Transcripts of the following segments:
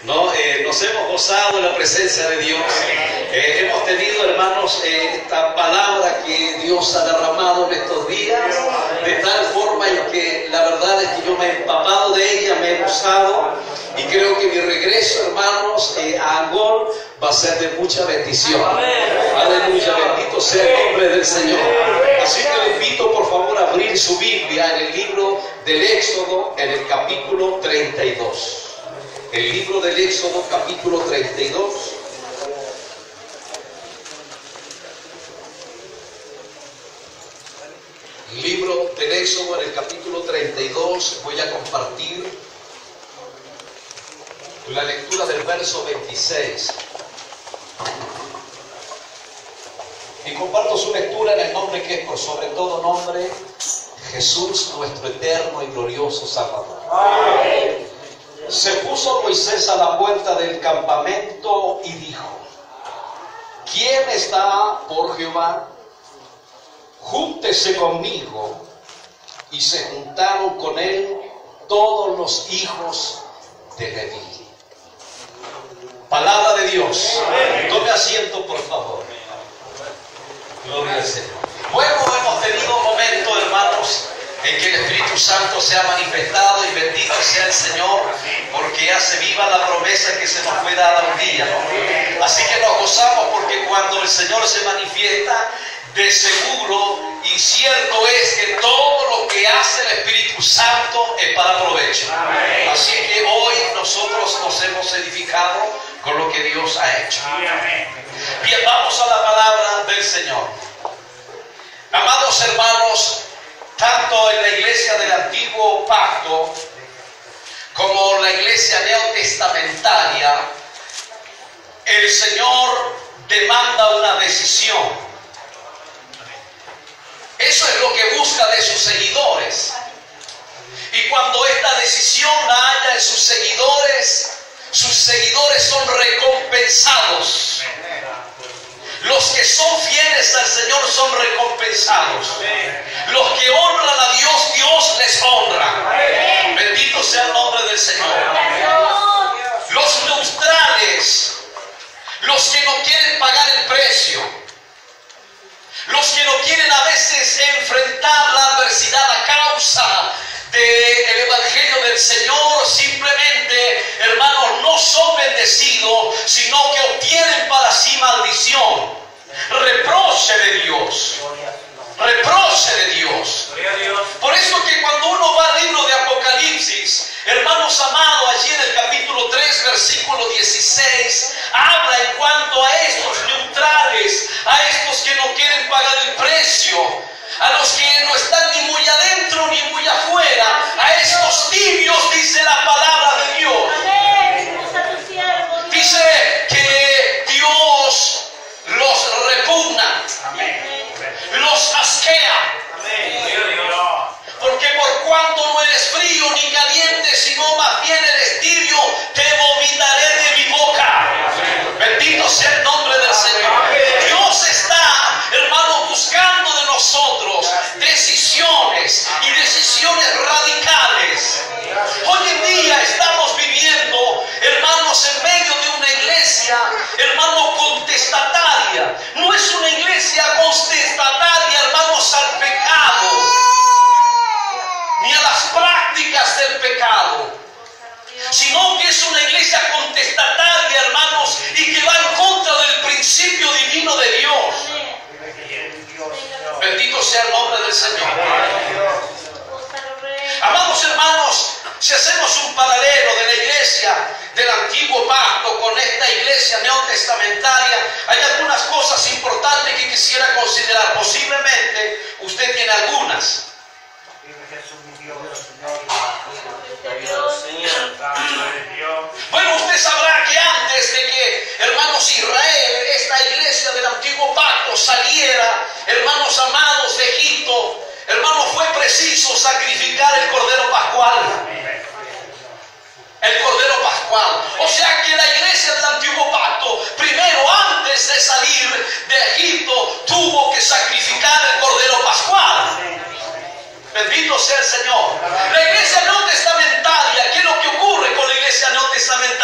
Nos hemos gozado en la presencia de Dios. Hemos tenido, hermanos, esta palabra que Dios ha derramado en estos días, de tal forma en que la verdad es que yo me he empapado de ella, me he gozado, y creo que mi regreso, hermanos, a Angol va a ser de mucha bendición. Aleluya, bendito sea el nombre del Señor. Así que le invito, por favor, a abrir su Biblia en el libro del Éxodo, en el capítulo 32. El libro del Éxodo, capítulo 32. Libro del Éxodo, en el capítulo 32, voy a compartir la lectura del verso 26. Y comparto su lectura en el nombre que es por sobre todo nombre, Jesús, nuestro eterno y glorioso Salvador. Amén. Se puso Moisés a la puerta del campamento y dijo: ¿quién está por Jehová? Júntese conmigo. Y se juntaron con él todos los hijos de Leví. Palabra de Dios. Tome asiento, por favor. Gloria al Señor. Bueno, hemos tenido un momento, hermanos, en que el Espíritu Santo se ha manifestado, y bendito sea el Señor, porque hace viva la promesa que se nos fue dada un día, ¿no? Así que nos gozamos, porque cuando el Señor se manifiesta, de seguro y cierto es que todo lo que hace el Espíritu Santo es para provecho. Amén. Así que hoy nosotros nos hemos edificado con lo que Dios ha hecho. Amén. Bien, vamos a la palabra del Señor. Amados hermanos, tanto en la iglesia del Antiguo Pacto como la iglesia neotestamentaria, el Señor demanda una decisión. Eso es lo que busca de sus seguidores. Y cuando esta decisión la haya en sus seguidores son recompensados. Los que son fieles al Señor son recompensados. Los que honran a Dios, Dios les honra. Bendito sea el nombre del Señor. Los neutrales, los que no quieren pagar el precio, los que no quieren a veces enfrentar la adversidad a causa del Evangelio del Señor, simplemente, hermanos, no son bendecidos, sino que obtienen para sí maldición, reproche de Dios. Reproche de Dios. Por eso que cuando uno va al libro de Apocalipsis, hermanos amados, allí en el capítulo 3, versículo 16, habla en cuanto a estos neutrales, a estos que no quieren pagar el precio, a los que no están ni muy adentro ni muy afuera, a estos tibios, dice la palabra de Dios. Dice que Dios los repugna, los asquea. Porque por cuanto no eres frío ni caliente, sino más bien eres tibio, te vomitaré de mi boca. Bendito sea el nombre del Señor. Dios está, hermano, buscando de nosotros decisiones, y decisiones radicales. Hoy en día estamos viviendo, hermanos, en medio de una iglesia, hermano, contestataria. No es una iglesia contestataria, hermanos, al pecado, ni a las prácticas del pecado, sino que es una iglesia contestataria, hermanos, y que va en contra del principio divino de Dios. Bendito sea el nombre del Señor. Amados hermanos, si hacemos un paralelo de la iglesia del Antiguo Pacto con esta iglesia neotestamentaria, hay algunas cosas importantes que quisiera considerar. Posiblemente usted tiene algunas. Bueno, usted sabrá que antes de que, hermanos, Israel, esta iglesia del Antiguo Pacto, saliera, hermanos amados, de Egipto, hermanos, fue preciso sacrificar el Cordero Pascual. El Cordero Pascual. O sea que la iglesia del Antiguo Pacto, primero, antes de salir de Egipto, tuvo que sacrificar el Cordero Pascual. Bendito sea el Señor. La iglesia neotestamentaria, ¿qué es lo que ocurre con la iglesia neotestamentaria?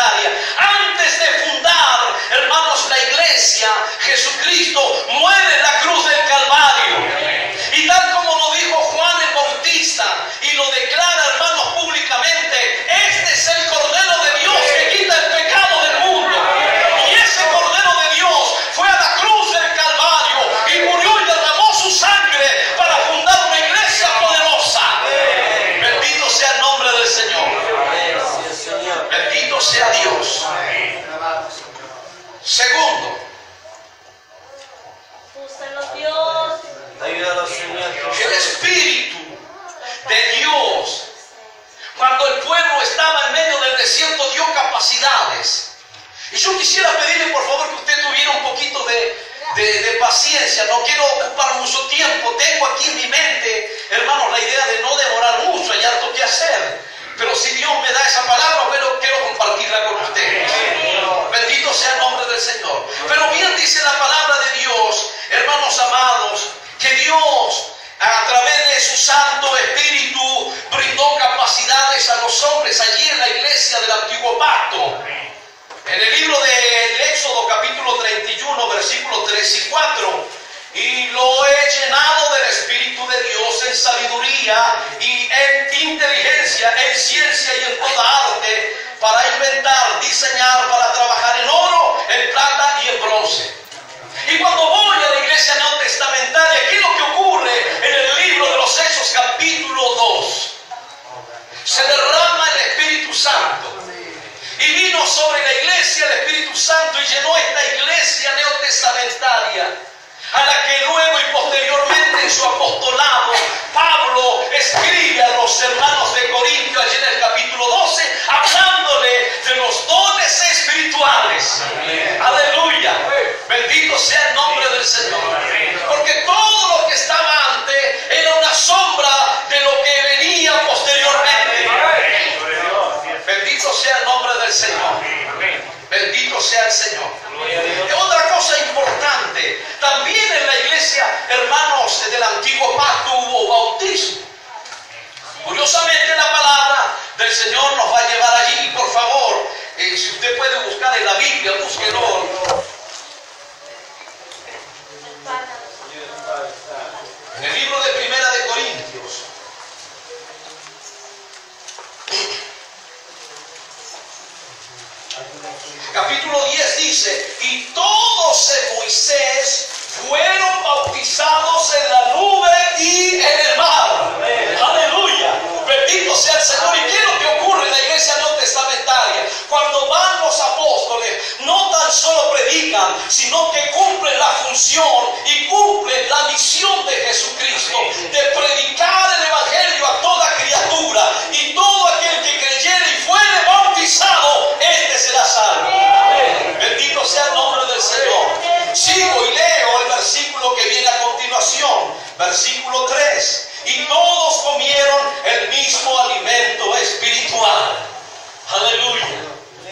yo quisiera pedirle por favor que usted tuviera un poquito de paciencia. No quiero ocupar mucho tiempo. Tengo aquí en mi mente, hermanos, la idea de no demorar mucho. Hay harto que hacer. Pero si Dios me da esa palabra, bueno, quiero compartirla con ustedes. Bendito sea el nombre del Señor. Pero bien dice la palabra de Dios, hermanos amados, que Dios a través de su Santo Espíritu brindó capacidades a los hombres allí en la iglesia del Antiguo Pacto. En el libro del Éxodo capítulo 31 versículos 3 y 4, y lo he llenado del Espíritu de Dios en sabiduría y en inteligencia, en ciencia y en toda arte, para inventar, diseñar, para trabajar en oro, en plata y en bronce. Y cuando voy a la iglesia neotestamentaria, ¿qué es lo que ocurre en el libro de los Hechos capítulo 2? Se derrama el Espíritu Santo. Y vino sobre la iglesia el Espíritu Santo y llenó esta iglesia neotestamentaria, a la que luego y posteriormente en su apostolado Pablo escribe a los hermanos de Corintio allí en el capítulo 12, hablándole de los dones espirituales. Aleluya, bendito sea el nombre del Señor, porque todo lo que estaba antes era una sombra de lo que venía posteriormente. Bendito sea el nombre del Señor. Bendito sea el Señor. Otra cosa importante, también en la iglesia, hermanos, del Antiguo Pacto hubo bautismo. Curiosamente la palabra del Señor nos va a llevar allí. Por favor, si usted puede buscar en la Biblia, búsquelo. En el libro de Primera de Corintios. Capítulo 10 dice, y todos en Moisés fueron bautizados en la nube y en el mar. Aleluya, bendito sea el Señor. ¿Y qué es lo que ocurre en la iglesia neotestamentaria? Cuando van los apóstoles, no tan solo predican, sino que cumplen la función y cumplen la misión de Jesucristo, de predicar el evangelio a toda criatura, y todo aquel que creyere y fuere bautizado, este será salvo. Bendito sea el nombre del Señor. Sigo y leo el versículo que viene a continuación, versículo 3. Y todos comieron el mismo alimento espiritual. Aleluya.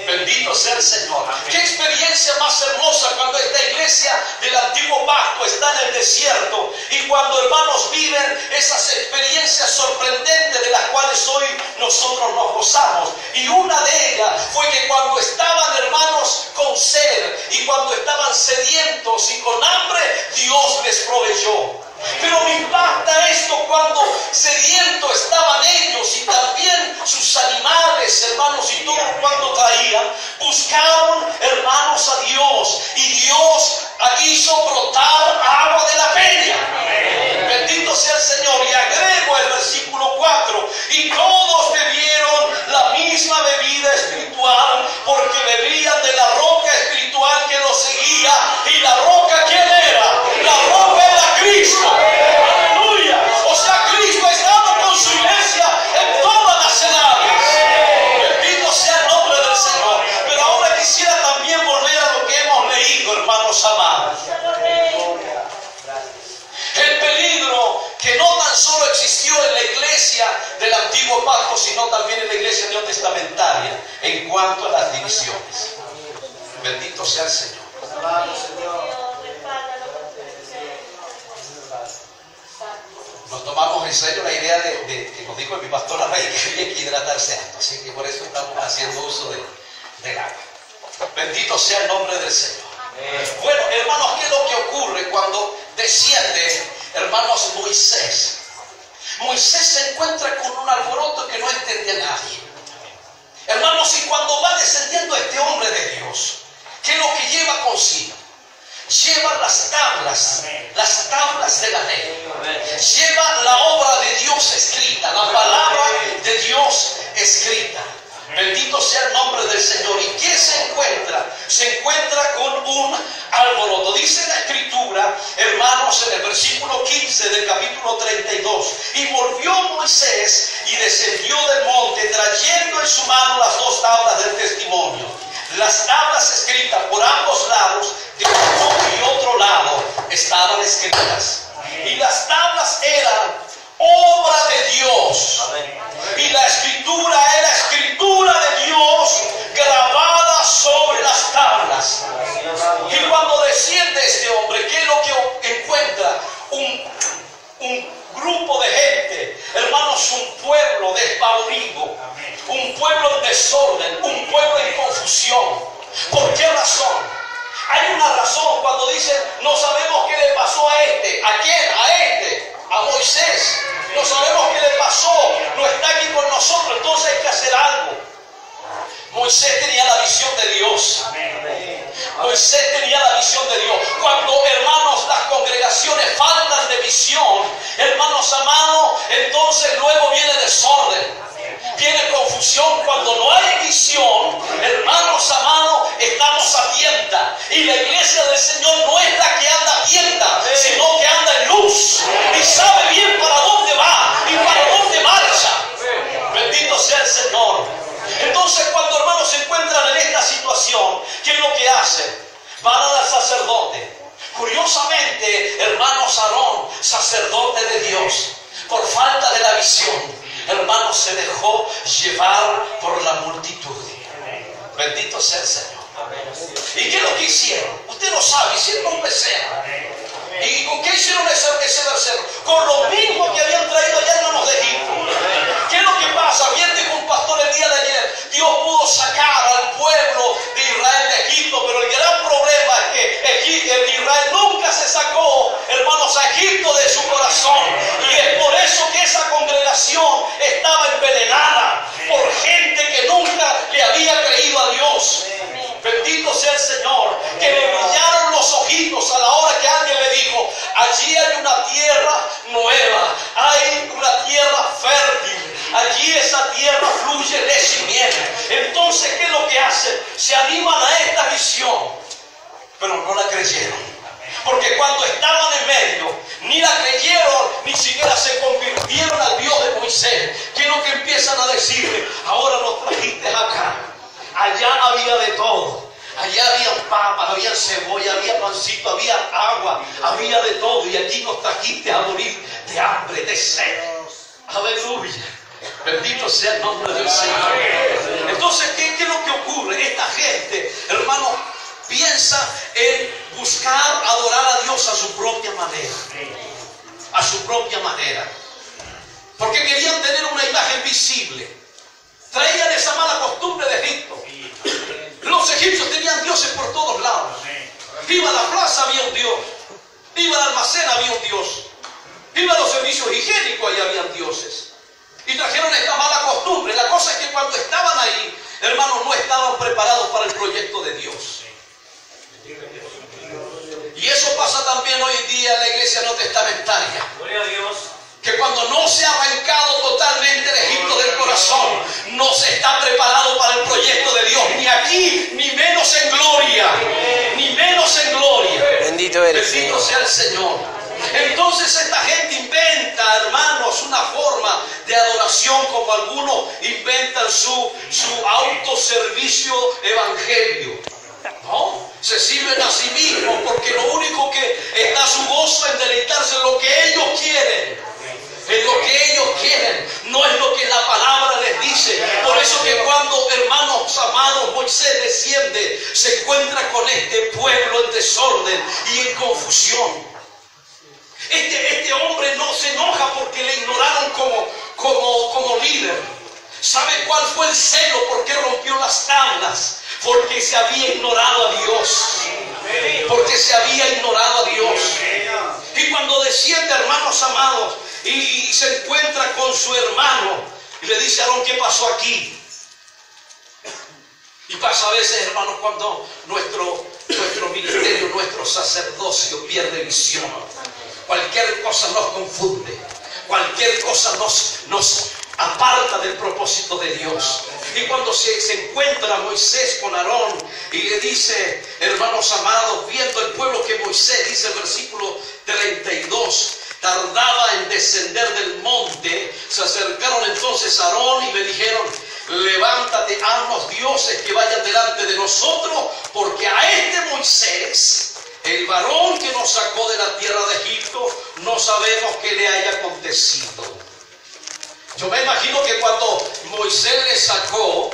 Bendito sea el Señor. Qué experiencia más hermosa cuando esta iglesia del Antiguo Pacto está en el desierto, y cuando, hermanos, viven esas experiencias sorprendentes de las cuales hoy nosotros nos gozamos. Y una de ellas fue que cuando estaban, hermanos, con sed, y cuando estaban sedientos y con hambre, Dios les proveyó. Pero me impacta esto cuando sedientos estaban ellos y también sus animales, hermanos, y todo cuanto traían. Buscaron, hermanos, a Dios, y Dios hizo brotar agua de la peña. Bendito sea el Señor. Y agrego el versículo 4, y todos bebieron la misma bebida espiritual, porque bebían de la roca espiritual que los seguía. Y la roca, ¿quién era? La roca era Cristo. Aleluya. O sea, Cristo estaba con su iglesia en todas las edades. Bendito sea el nombre del Señor. Pero ahora quisiera también volver a lo que hemos leído, hermanos amados. El peligro que no tan solo existió en la iglesia del Antiguo Pacto, sino también en la iglesia neotestamentaria, en cuanto a las divisiones. Bendito sea el Señor. Nos tomamos en serio la idea que nos dijo mi pastor Rey, que había que hidratarse alto, así que por eso estamos haciendo uso del agua. Bendito sea el nombre del Señor. Bueno, hermanos, ¿qué es lo que ocurre cuando desciende, hermanos, Moisés? Moisés se encuentra con un alboroto que no entendía nadie. Hermanos, y cuando va descendiendo este hombre de Dios, ¿qué es lo que lleva consigo? Lleva las tablas de la ley. Lleva la obra de Dios escrita, la palabra de Dios escrita. Bendito sea el nombre del Señor. ¿Y qué se encuentra? Se encuentra con un alboroto. Dice la Escritura, hermanos, en el versículo 15 del capítulo 32. Y volvió Moisés y descendió del monte, trayendo en su mano las dos tablas del testimonio, las tablas escritas por ambos lados, de uno y otro lado, estaban escritas. Y las tablas eran obra de Dios. Y la escritura era escritura de Dios grabada sobre las tablas. Y cuando desciende este hombre, ¿qué es lo que encuentra? Un grupo de gente, hermanos, un pueblo despavorido, un pueblo en desorden, un pueblo en confusión. ¿Por qué razón? Hay una razón cuando dicen, no sabemos qué le pasó a este. ¿A quién? A este, a Moisés. No sabemos qué le pasó, no está aquí con nosotros, entonces hay que hacer algo. Moisés tenía la visión de Dios. Moisés tenía la visión de Dios. Cuando, hermanos, las congregaciones faltan de visión, hermanos amados, entonces luego viene desorden, viene confusión. Cuando no hay visión, hermanos amados, estamos a tienta. Y la iglesia del Señor no es la que anda a tienta, sino que anda en luz y sabe bien para dónde va y para dónde marcha. Bendito sea el Señor. Entonces, cuando, hermanos, se encuentran en esta situación, ¿qué es lo que hacen? Van al sacerdote. Curiosamente, hermanos, Aarón, sacerdote de Dios, por falta de la visión, hermanos, se dejó llevar por la multitud. Bendito sea el Señor. ¿Y qué es lo que hicieron? Usted lo sabe, hicieron un becerro. ¿Y con qué hicieron ese becerro? Con lo mismo que habían traído allá en los de Egipto. ¿Qué es lo que pasa? Bien dijo un pastor el día de ayer, Dios pudo sacar al pueblo de Israel de Egipto, pero el gran problema es que Israel nunca se sacó, hermanos, a Egipto de su corazón. Y es por eso que esa congregación estaba envenenada por gente que nunca le había creído a Dios. Bendito sea el Señor, que le brillaron los ojitos a la hora que alguien le dijo, allí hay una tierra nueva, hay una tierra fértil, allí esa tierra fluye leche y miel. Entonces, ¿qué es lo que hacen? Se animan a esta visión, pero no la creyeron. Porque cuando estaban en medio, ni la creyeron, ni siquiera se convirtieron al Dios de Moisés. ¿Qué es lo que empiezan a decirle? Ahora nos trajiste acá. Allá había de todo. Allá había papas, había cebolla, había pancito, había agua, había de todo. Y aquí nos trajiste a morir de hambre, de sed. Aleluya. Bendito sea el nombre del Señor. Entonces, ¿qué es lo que ocurre? Esta gente, hermano, piensa en buscar adorar a Dios a su propia manera. A su propia manera. Porque querían tener una imagen visible. Traían esa mala costumbre de Egipto. Los egipcios tenían dioses por todos lados. Iba a la plaza, había un Dios. Iba al almacén, había un Dios. Iba a los servicios higiénicos, ahí habían dioses. Y trajeron esta mala costumbre. La cosa es que cuando estaban ahí, hermanos, no estaban preparados para el proyecto de Dios. Y eso pasa también hoy en día en la iglesia no testamentaria. Gloria a Dios. Que cuando no se ha arrancado totalmente el Egipto del corazón, no se está preparado para el proyecto de Dios, ni aquí, ni menos en gloria, ni menos en gloria. Bendito eres, Bendito sea el Señor. Entonces esta gente inventa, hermanos, una forma de adoración, como algunos inventan su autoservicio evangelio. ¿No? Se sirven a sí mismos porque lo único que está su gozo en deleitarse en lo que ellos quieren. Es lo que ellos quieren, no es lo que la palabra les dice. Por eso que cuando, hermanos amados, Moisés desciende, se encuentra con este pueblo en desorden y en confusión. Este hombre no se enoja porque le ignoraron como líder. ¿Sabe cuál fue el celo? ¿Por qué rompió las tablas? Porque se había ignorado a Dios. Porque se había ignorado a Dios. Y cuando desciende, hermanos amados, y se encuentra con su hermano, y le dice a Aarón, ¿qué pasó aquí? Y pasa a veces, hermanos, cuando nuestro ministerio, nuestro sacerdocio pierde visión. Cualquier cosa nos confunde. Cualquier cosa nos aparta del propósito de Dios. Y cuando se encuentra Moisés con Aarón y le dice, hermanos amados, viendo el pueblo que Moisés, dice el versículo 32, tardaba en descender del monte, se acercaron entonces a Aarón y le dijeron, levántate, haznos dioses que vayan delante de nosotros, porque a este Moisés, el varón que nos sacó de la tierra de Egipto, no sabemos qué le haya acontecido. Yo me imagino que cuando Moisés le sacó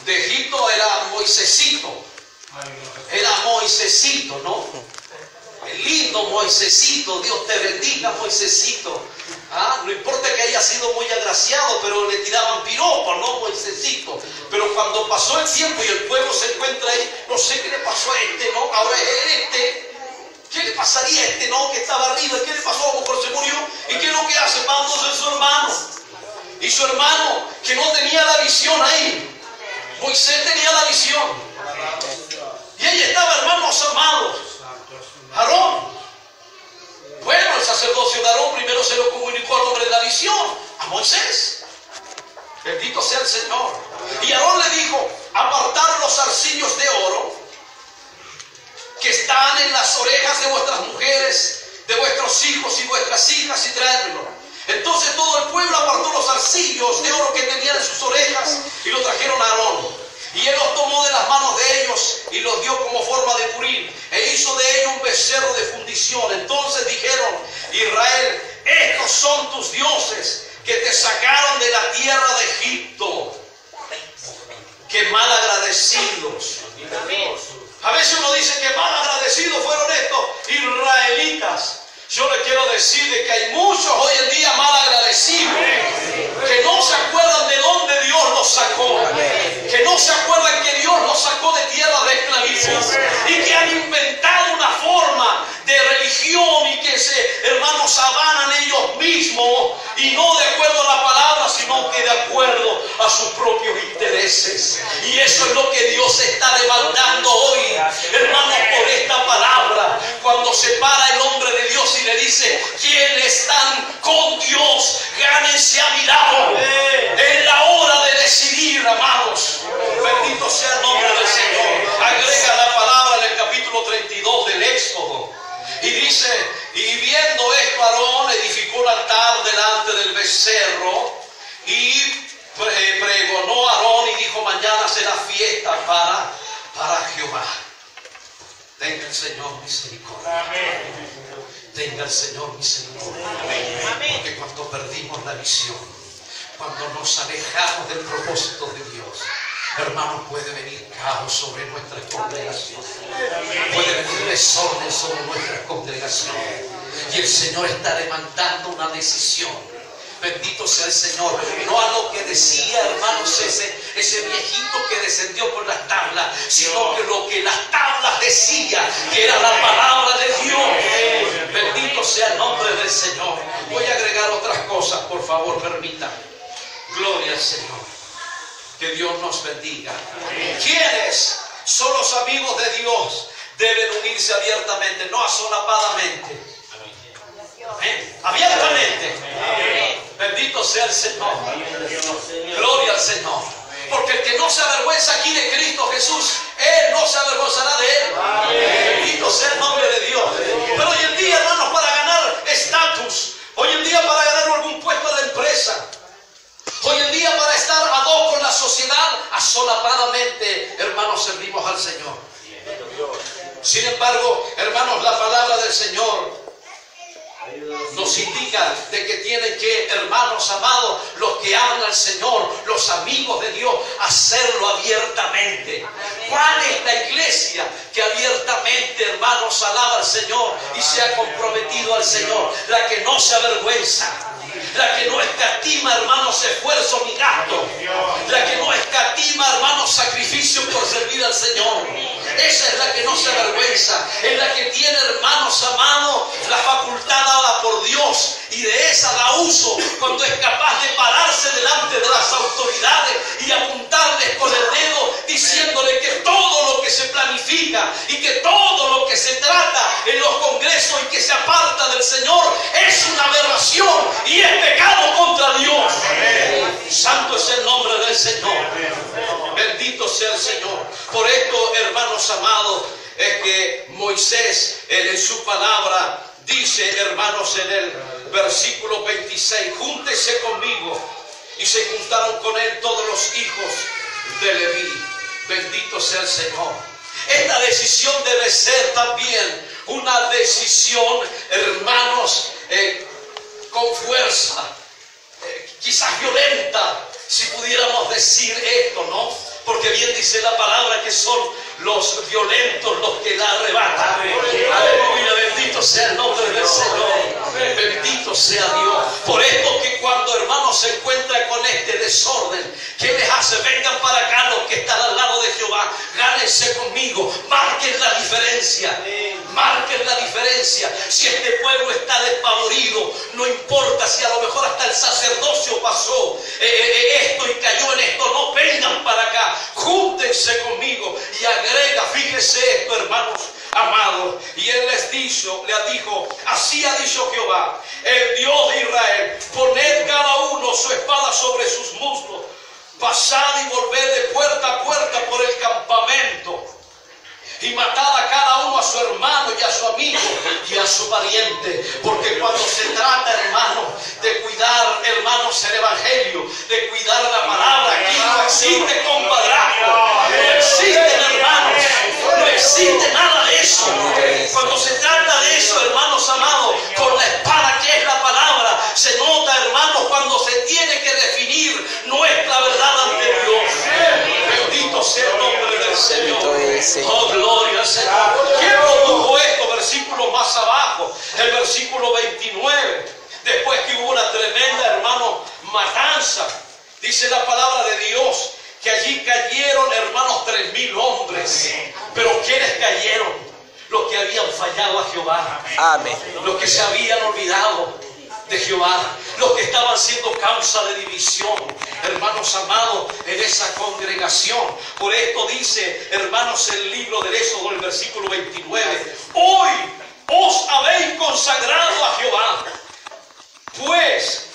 de Egipto, era Moisésito. Era Moisésito, ¿no? El lindo Moisésito. Dios te bendiga, Moisésito. No importa que haya sido muy agraciado, pero le tiraban piropos, ¿no? Moisésito. Pero cuando pasó el tiempo y el pueblo se encuentra ahí, no sé qué le pasó a este, ¿no? Ahora es este. ¿Qué le pasaría a este, no? Que estaba arriba. ¿Qué le pasó? A lo mejor se murió. ¿Y qué es lo que hace? Mándose a su hermano. Y su hermano, que no tenía la visión ahí. Moisés tenía la visión. Y ahí estaba, hermanos amados, Aarón. Bueno, el sacerdocio de Aarón primero se lo comunicó al hombre de la visión, a Moisés. Bendito sea el Señor. Y Aarón le dijo: apartar los zarcillos de oro que están en las orejas de vuestras mujeres, de vuestros hijos y vuestras hijas, y traérmelo. Entonces todo el pueblo apartó los zarcillos de oro que tenían en sus orejas y lo trajeron a Aarón. Y él los tomó de las manos de ellos y los dio como forma de purín, e hizo de ellos un becerro de fundición. Entonces dijeron: Israel, estos son tus dioses que te sacaron de la tierra de Egipto. Qué mal agradecidos. A veces uno dice que mal agradecidos fueron estos israelitas. Yo le quiero decir de que hay muchos hoy en día mal agradecidos, que no se acuerdan de dónde Dios los sacó, que no se acuerdan que Dios los sacó de tierra de esclavitud, y que han inventado una forma de religión y que hermanos, abanan ellos mismos, y no de acuerdo a la palabra, sino que de acuerdo a sus propios intereses. Y eso es lo que Dios está levantando hoy, hermanos, por esta palabra. Cuando se para el hombre de Dios y le dice: quienes están con Dios, gánense a mi lado. Es la hora de decidir, amados. Bendito sea el nombre del Señor. Agrega la palabra en el capítulo 32 del Éxodo. Y dice: y viendo esto, Aarón edificó un altar delante del becerro y pregonó a Aarón y dijo: mañana será fiesta para Jehová. Tenga el Señor misericordia. Tenga el Señor misericordia. Porque cuando perdimos la visión, cuando nos alejamos del propósito de Dios, hermanos, puede venir caos sobre nuestras congregaciones. Puede venir desorden sobre nuestras congregaciones. Y el Señor está levantando una decisión. Bendito sea el Señor. No a lo que decía, hermanos, ese viejito que descendió por las tablas, sino que lo que las tablas decían, que era la palabra de Dios. Bendito sea el nombre del Señor. Voy a agregar otras cosas, por favor, permítanme. Gloria al Señor. Que Dios nos bendiga. ¿Quiénes son los amigos de Dios? Deben unirse abiertamente, no asolapadamente. Amén. Abiertamente. Bendito sea el Señor. Gloria al Señor. Porque el que no se avergüenza aquí de Cristo Jesús, Él no se avergonzará de Él. Bendito sea el nombre de Dios. Pero hoy en día, hermanos, para ganar estatus, hoy en día para ganar algún puesto en la empresa, hoy en día para estar ad hoc con la sociedad, asolapadamente, hermanos, servimos al Señor. Sin embargo, hermanos, la palabra del Señor nos indica de que tienen que, hermanos amados, los que aman al Señor, los amigos de Dios, hacerlo abiertamente. ¿Cuál es la iglesia que abiertamente, hermanos, alaba al Señor y se ha comprometido al Señor? La que no se avergüenza, la que no escatima, hermanos, esfuerzo ni gasto, la que no escatima, hermanos, sacrificio por servir al Señor. Esa es la que no se avergüenza, es la que tiene, hermanos amados, la facultad dada por Dios, y de esa da uso cuando es capaz de pararse delante de las autoridades y apuntarles con el dedo, diciéndole que todo lo que se planifica y que todo lo que se trata en los congresos y que se aparta del Señor es una aberración y es pecado contra Dios. Santo es el nombre del Señor. Bendito sea el Señor. Por esto, hermanos amados, es que Moisés en su palabra dice, hermanos, en el versículo 26, júntese conmigo. Y se juntaron con él todos los hijos de Leví, Bendito sea el Señor. Esta decisión debe ser también una decisión, hermanos, con fuerza, quizás violenta, si pudiéramos decir esto, ¿no? Porque bien dice la palabra que son los violentos los que la arrebatan. Aleluya, bendito sea el nombre del Señor. Bendito sea Dios. Por esto que cuando hermanos se encuentran con este desorden, ¿qué les hace? Vengan para acá los que están al lado de Jehová. Gánense conmigo. Marquen la diferencia. Marquen la diferencia. Si este pueblo está despavorido, no importa si a lo mejor hasta el sacerdocio pasó esto y cayó en esto, no vengan para acá. Júntense conmigo. Y agrega, fíjese esto, hermanos amados, y él les dijo, así ha dicho Jehová, el Dios de Israel, poned cada uno su espada sobre sus muslos, pasad y volved de puerta a puerta por el campamento, y matad a cada uno a su hermano y a su amigo y a su pariente. Porque cuando se trata, hermanos, de cuidar, hermanos, el evangelio, de cuidar la palabra, aquí no existe compadrazgo, no existen hermanos, no existe nada de eso. Cuando se trata de eso, hermanos amados, con la espada que es la palabra, se nota, hermanos, cuando se tiene que definir nuestra verdad ante Dios. Bendito sea el nombre del Señor. Oh, gloria al Señor. ¿Quién produjo esto? Versículo más abajo, el versículo 29. Después que hubo una tremenda, hermano, matanza, dice la palabra de Dios que allí cayeron, hermanos, 3,000 hombres. Pero ¿quiénes cayeron? Los que habían fallado a Jehová. Amén. Los que se habían olvidado de Jehová, los que estaban siendo causa de división, hermanos amados, en esa congregación. Por esto dice, hermanos, el libro del Éxodo, el versículo 29, hoy os habéis consagrado a Jehová, pues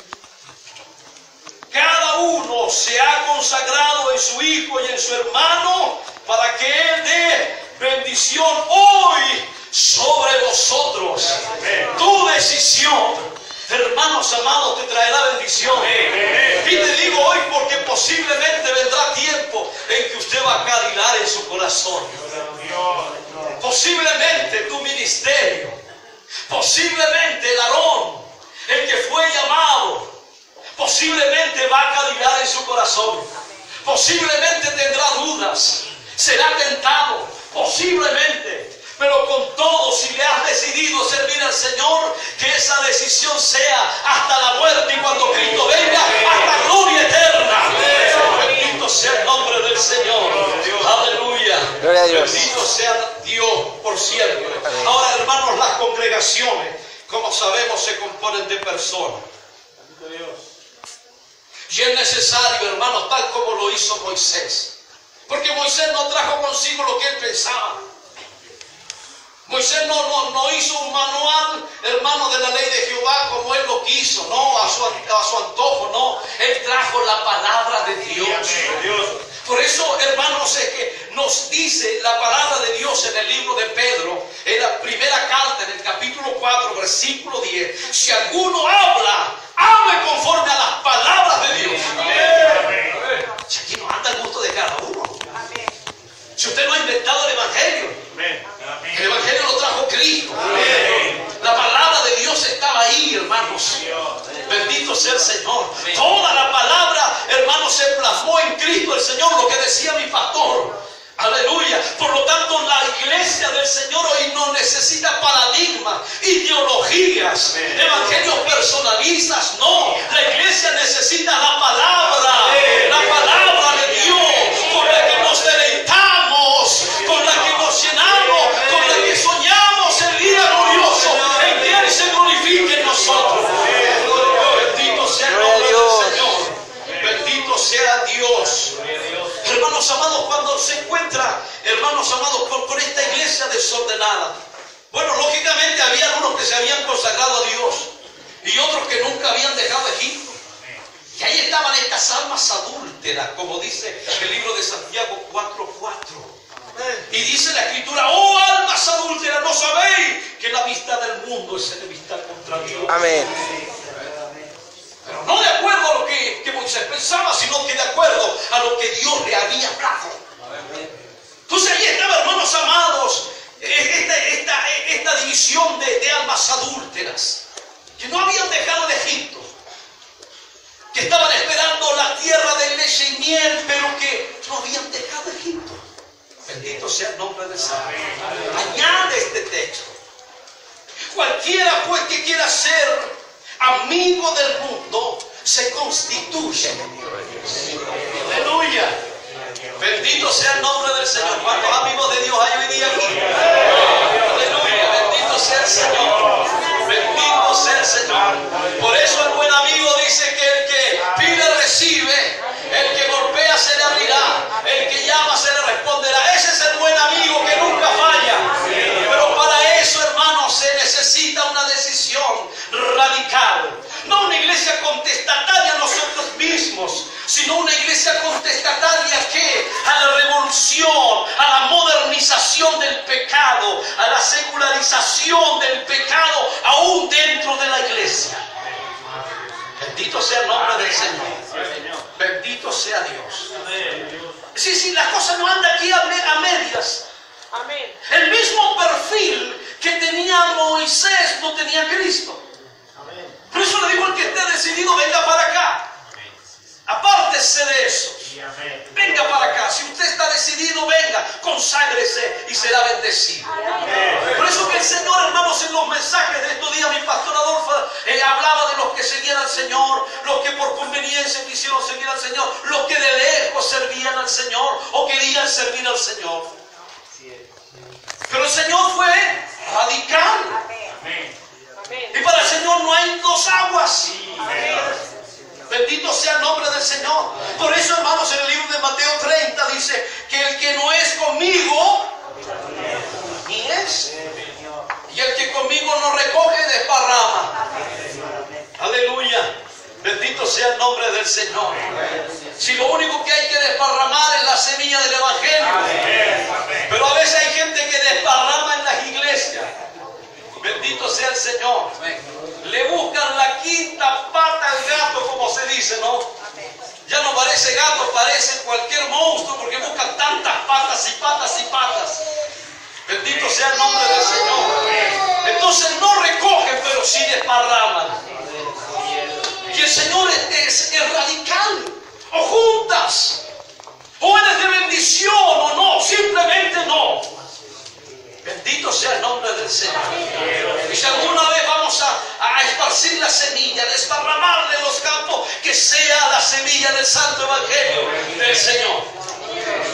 cada uno se ha consagrado en su hijo y en su hermano, para que él dé bendición hoy sobre vosotros. Tu decisión, hermanos amados, te traerá bendición. Y te digo hoy porque posiblemente vendrá tiempo en que usted va a cavilar en su corazón. Posiblemente tu ministerio, posiblemente el Aarón, el que fue llamado, posiblemente va a cavilar en su corazón. Posiblemente tendrá dudas, será tentado, posiblemente. Pero con todo, si le has decidido servir al Señor, que esa decisión sea hasta la muerte y cuando Cristo venga, hasta gloria eterna. Bendito sea el nombre del Señor. Aleluya. Gloria a Dios. Bendito sea Dios por siempre. Ahora, hermanos, las congregaciones, como sabemos, se componen de personas. Y es necesario, hermanos, tal como lo hizo Moisés. Porque Moisés no trajo consigo lo que él pensaba. Moisés no hizo un manual, hermano, de la ley de Jehová como él lo quiso, no, a su antojo, no. Él trajo la palabra de Dios. Por eso, hermanos, es que nos dice la palabra de Dios en el libro de Pedro, en la primera carta, en el capítulo 4, versículo 10. Si alguno habla, hable conforme a las palabras de Dios. Si aquí no anda el gusto de cada uno. Si usted no ha inventado el evangelio, el evangelio lo trajo Cristo. La palabra de Dios estaba ahí, hermanos. Bendito sea el Señor. Toda la palabra, hermanos, se plasmó en Cristo el Señor, lo que decía mi pastor. Aleluya. Por lo tanto, la iglesia del Señor hoy no necesita paradigmas, ideologías, evangelios personalistas. No, la iglesia necesita la palabra de Dios, con la que nos deleitamos, con la que nos llenamos, con la que soñamos el día glorioso en que Él se glorifique en nosotros. Bendito sea el nombre del Señor. Bendito sea Dios. Hermanos amados, cuando se encuentra, hermanos amados, con esta iglesia desordenada, bueno, lógicamente había unos que se habían consagrado a Dios y otros que nunca habían dejado Egipto. Y ahí estaban estas almas adúlteras, como dice el libro de Santiago 4:4. Y dice la Escritura: oh almas adúlteras, ¿no sabéis que la amistad del mundo es enemistad contra Dios? Amén. Pero no de acuerdo a lo que Moisés pensaba, sino que de acuerdo a lo que Dios le había hablado. Bendito sea el nombre del Señor. Añade este texto. Cualquiera pues que quiera ser amigo del mundo se constituye. Aleluya. Bendito sea el nombre del Señor. ¿Cuántos amigos de Dios hay hoy día aquí? Aleluya. Bendito sea el Señor. Bendito sea el Señor. Por eso el buen amigo dice que el que pide recibe, el que golpea se le abrirá, el que llama se le responderá. Ese es el buen amigo que nunca falla. Pero para eso, hermanos, se necesita una decisión radical. No una iglesia contestataria a nosotros mismos, sino una iglesia contestataria que a la revolución, a la modernización del pecado, a la secularización del pecado, aún dentro de la iglesia. Bendito sea el nombre del Señor. Bendito sea Dios. Sí, las cosas no andan aquí a medias. Amén. El mismo perfil que tenía Moisés no tenía Cristo. Por eso le digo al que esté decidido, venga para acá. Apártese de eso. Venga para acá. Si usted está decidido, venga, conságrese y será bendecido. Por eso que el Señor, hermanos, en los mensajes de estos días, mi pastor Adolfo hablaba de los que seguían al Señor, los que por conveniencia quisieron seguir al Señor, los que de lejos servían al Señor o querían servir al Señor. Pero el Señor fue radical. Y para el Señor no hay dos aguas. Bendito sea el nombre del Señor. Por eso, hermanos, en el libro de Mateo 30 dice que el que no es conmigo, ni es. Y el que conmigo no recoge, desparrama. Aleluya. Bendito sea el nombre del Señor. Si lo único que hay que desparramar es la semilla del Evangelio. Pero a veces hay gente que desparrama en las iglesias. Bendito sea el Señor. Le buscan la quinta pata al gato, como se dice, ¿no? Ya no parece gato, parece cualquier monstruo, porque buscan tantas patas y patas y patas. Bendito sea el nombre del Señor. Entonces no recogen, pero sí desparraman. Y el Señor es radical. O juntas, o eres de bendición o no, simplemente no. Bendito sea el nombre del Señor. Y si alguna vez vamos a esparcir la semilla, desparramarle en los campos, que sea la semilla del Santo Evangelio del Señor.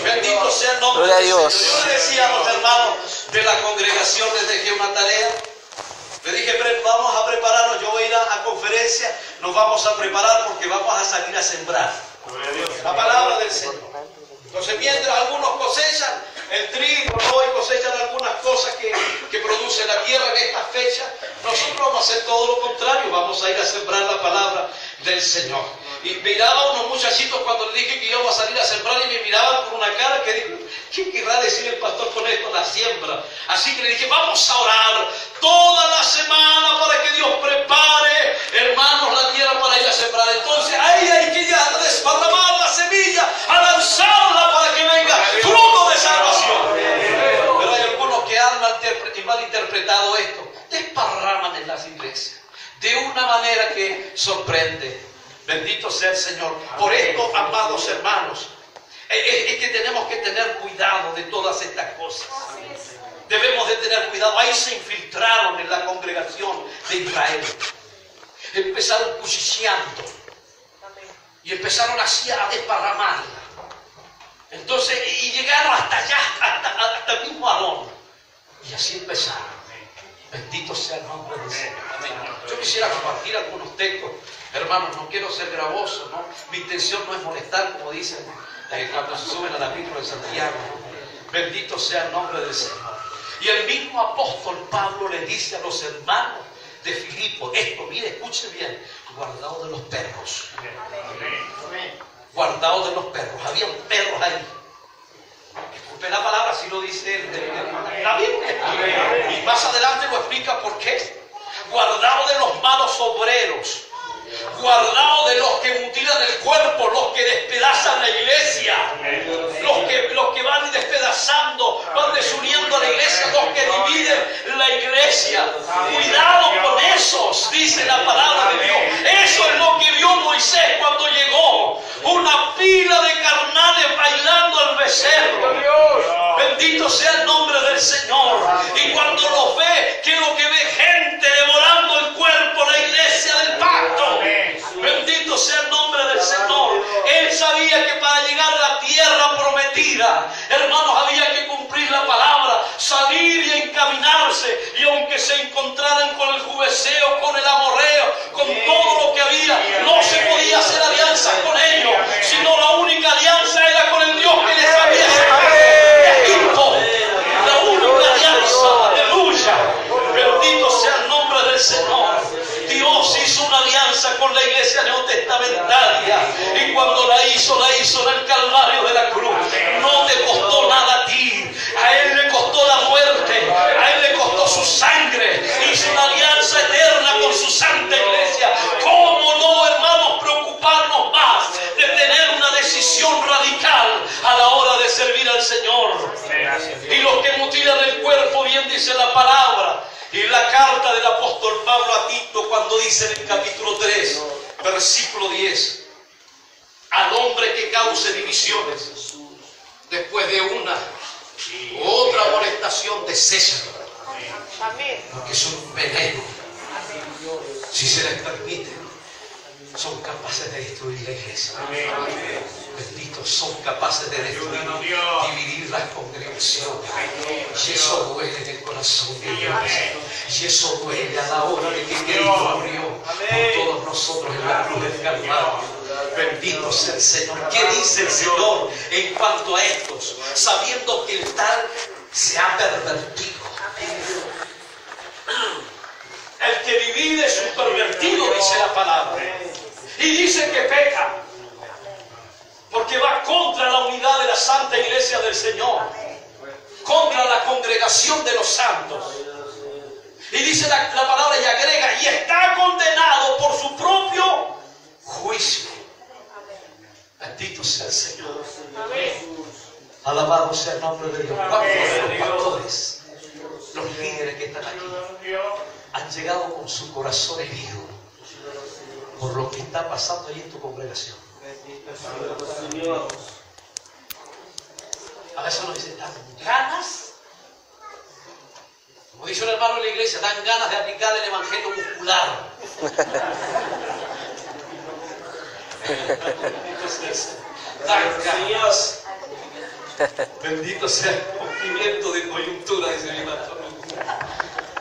Bendito sea el nombre del Señor. Yo le decía a los hermanos de la congregación, les dejé una tarea. Le dije, vamos a prepararnos, yo voy a ir a conferencia, nos vamos a preparar porque vamos a salir a sembrar la palabra del Señor. Entonces, mientras algunos cosechan el trigo, ¿no? Y cosechan algunas cosas que produce la tierra en esta fecha, nosotros vamos a hacer todo lo contrario, vamos a ir a sembrar la palabra del Señor. Y miraba a unos muchachitos cuando le dije que íbamos a salir a sembrar y me miraban con una cara que dijo, ¿qué querrá decir el pastor con esto, la siembra? Así que le dije, vamos a orar toda la semana para que Dios prepare, hermanos, la tierra para ir a sembrar. Entonces ahí hay que ya desparramar la semilla, a lanzarla para que venga fruto de salvación. Pero hay algunos que han malinterpretado esto, desparraman en las iglesias de una manera que sorprende. Bendito sea el Señor. Por esto, amados hermanos, es que tenemos que tener cuidado de todas estas cosas. Debemos de tener cuidado. Ahí se infiltraron en la congregación de Israel. Empezaron cuchilleando y empezaron así a desparramarla. Entonces, y llegaron hasta allá, hasta el mismo Aarón. Y así empezaron. Bendito sea el nombre del Señor. Yo quisiera compartir algunos textos. Hermanos, no quiero ser gravoso, ¿no? Mi intención no es molestar, como dicen cuando se suben a la micro de Santiago. Bendito sea el nombre del Señor. Y el mismo apóstol Pablo le dice a los hermanos de Filipo, esto, mire, escuche bien, guardaos de los perros. Guardaos de los perros. Había perros ahí. Disculpe la palabra, si lo dice la Biblia. Y más adelante lo explica por qué. Guardaos de los malos obreros. Guardaos de los que mutilan el cuerpo, los que despedazan la iglesia, los que van despedazando, van desuniendo a la iglesia, los que dividen la iglesia. Cuidado con esos, dice la palabra de Dios. Eso es lo que vio Moisés cuando llegó. Una pila de carnales bailando al becerro. Bendito vida. Hermanos, había que cumplir la palabra, salir y encaminarse. Y aunque se encontraran con el jubeseo, con el amorreo, con todo lo que había, no se podía hacer alianza con ellos, sino la única alianza era con el Dios que les había sacado de Egipto. La única alianza, aleluya. Bendito sea el nombre del Señor. Dios hizo una alianza con la iglesia neotestamentaria, y cuando la hizo en el Calvario de la cruz. No te costó nada a ti, a Él le costó la muerte, a Él le costó su sangre. Hizo una alianza eterna con su santa iglesia. ¿Cómo no, hermanos, preocuparnos más de tener una decisión radical a la hora de servir al Señor? Y los que mutilan el cuerpo, bien dice la palabra. Y la carta del apóstol Pablo a Tito, cuando dice en el capítulo 3, versículo 10, al hombre que cause divisiones, después de una u otra amonestación, desésalo, porque es un veneno. Si se les permite, son capaces de destruir la iglesia. Benditos, son capaces de destruir, dividir las congregaciones. Y eso duele en el corazón de Dios. Y eso duele a la hora de que Cristo murió por todos nosotros en la cruz del Calvario. Bendito sea el Señor. ¿Qué dice el Señor en cuanto a estos? Sabiendo que el tal se ha pervertido. El que divide es un pervertido, dice la palabra. Y dice que peca, porque va contra la unidad de la Santa Iglesia del Señor, contra la congregación de los santos. Y dice la palabra y agrega, y está condenado por su propio juicio. Bendito sea el Señor. Alabado sea el nombre de Dios. ¿Cuántos de los pastores, los líderes que están aquí, han llegado con su corazón herido por lo que está pasando ahí en tu congregación? A veces uno dice, ¿dan ganas? Como dice un hermano en la iglesia, dan ganas de aplicar el evangelio muscular. Dan ganas. Bendito sea el cumplimiento de coyuntura, dice mi pastor.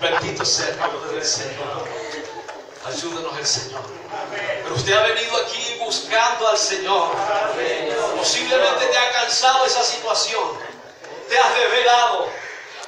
Bendito sea el nombre del Señor. Ayúdanos el Señor. Pero usted ha venido aquí buscando al Señor. Posiblemente te ha cansado esa situación. Te has desvelado.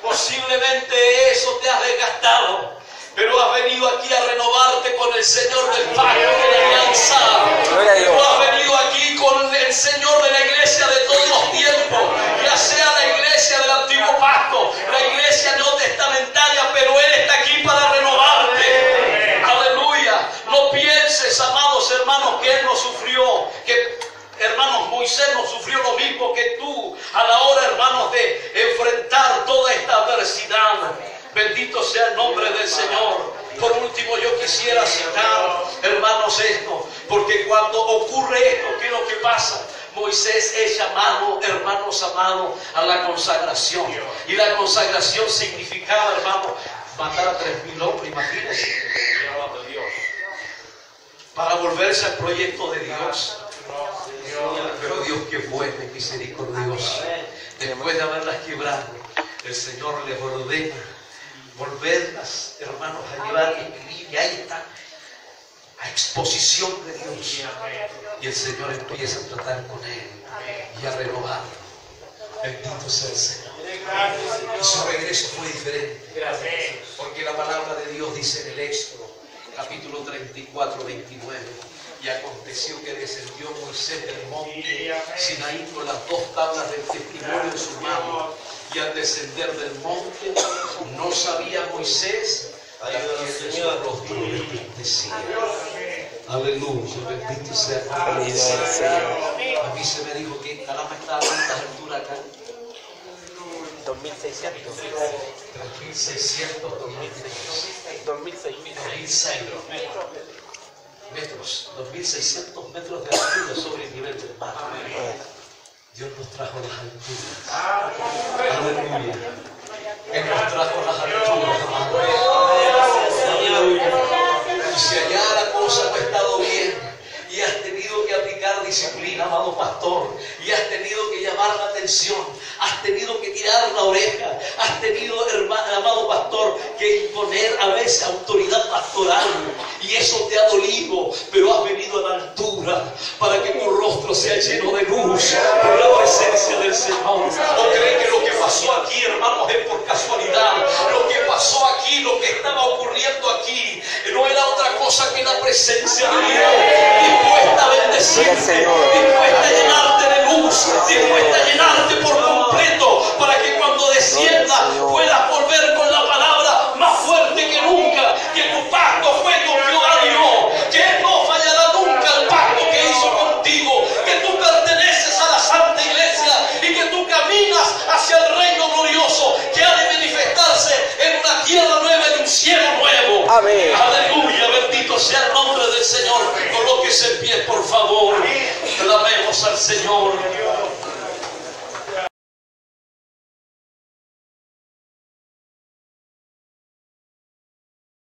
Posiblemente eso te ha desgastado. Pero has venido aquí a renovarte con el Señor del pacto de la alianza. Tú has venido aquí con el Señor de la iglesia de todos los tiempos. Ya sea la iglesia del antiguo pacto, la iglesia neotestamentaria, pero Él está aquí para renovarte. Aleluya. No pienses, amados hermanos, que Él no sufrió, que hermanos, Moisés no sufrió lo mismo que tú a la hora, hermanos, de enfrentar toda esta adversidad. Bendito sea el nombre del Señor. Por último, yo quisiera citar, hermanos, esto, porque cuando ocurre esto, ¿qué es lo que pasa? Moisés es llamado, hermanos amados, a la consagración. Y la consagración significaba, hermanos, matar a 3.000 hombres, imagínense, para volverse al proyecto de Dios. Pero Dios, que bueno y misericordioso, después de haberlas quebrado, el Señor les ordena volverlas, hermanos, a llevar equilibrio. Y ahí está, a exposición de Dios. Y el Señor empieza a tratar con él y a renovarlo. Bendito sea el Señor. Y su regreso fue diferente, porque la palabra de Dios dice en el Éxodo, capítulo 34, 29. Y aconteció que descendió Moisés del monte Sinaí con las 2 tablas del testimonio en su mano. Y al descender del monte, no sabía Moisés a quién de su rostro decía. Aleluya, bendito sea el Señor. A mí se me dijo que Calama está a cuántas alturas acá. 2.600. 3.600, 2.600 metros de altura sobre el nivel del mar. Dios nos trajo las alturas. Aleluya. Él nos trajo las alturas. Aleluya. Y si allá la cosa no ha estado bien y has tenido que aplicar disciplina, amado pastor, y has tenido que llamar llamar la atención, has tenido que tirar la oreja, has tenido, hermano, amado pastor, que imponer a veces autoridad pastoral, y eso te ha dolido, pero has venido a la altura para que tu rostro sea lleno de luz por la presencia del Señor. ¿O cree que lo que pasó aquí, hermanos, es por casualidad? Lo que pasó aquí, lo que estaba ocurriendo aquí, no era otra cosa que la presencia de Dios, dispuesta a bendecirte, dispuesta a llenarte de luz, dispuesta a llenarte por completo, para que cuando descienda puedas volver con la palabra más fuerte que nunca, que tu pacto fue con Jehová Dios, que Él no fallará nunca el pacto que hizo contigo, que tú perteneces a la Santa Iglesia y que tú caminas hacia el reino glorioso que ha de manifestarse en una tierra nueva y un cielo nuevo. Amén. Aleluya, bendito sea el nombre del Señor. Colóquese en pie, por favor. Clamemos al Señor.